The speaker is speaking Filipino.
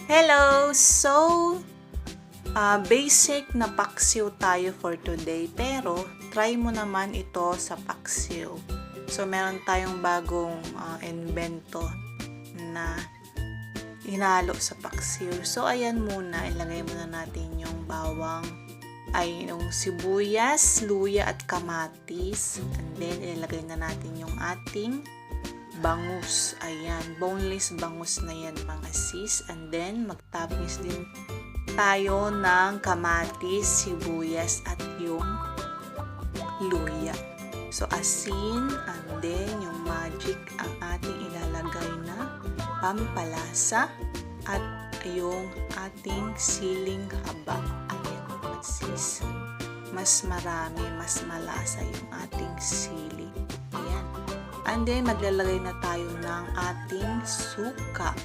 Hello! Basic na paksiw tayo for today, pero try mo naman ito sa paksiw. So, meron tayong bagong invento na hinalo sa paksiw. So, ayan muna, ilagay muna natin yung bawang, yung sibuyas, luya at kamatis. And then, ilagay na natin yung ating bangus. Ayan, boneless bangus na yan mga sis. And then, magtapis din tayo ng kamatis, sibuyas at yung luya. So, asin, and then yung magic ang ating ilalagay na pampalasa at yung ating siling haba. Ayan mga sis. Mas marami, mas malasa yung ating sili. Ayan. And then, maglalagay na tayo ng ating suka.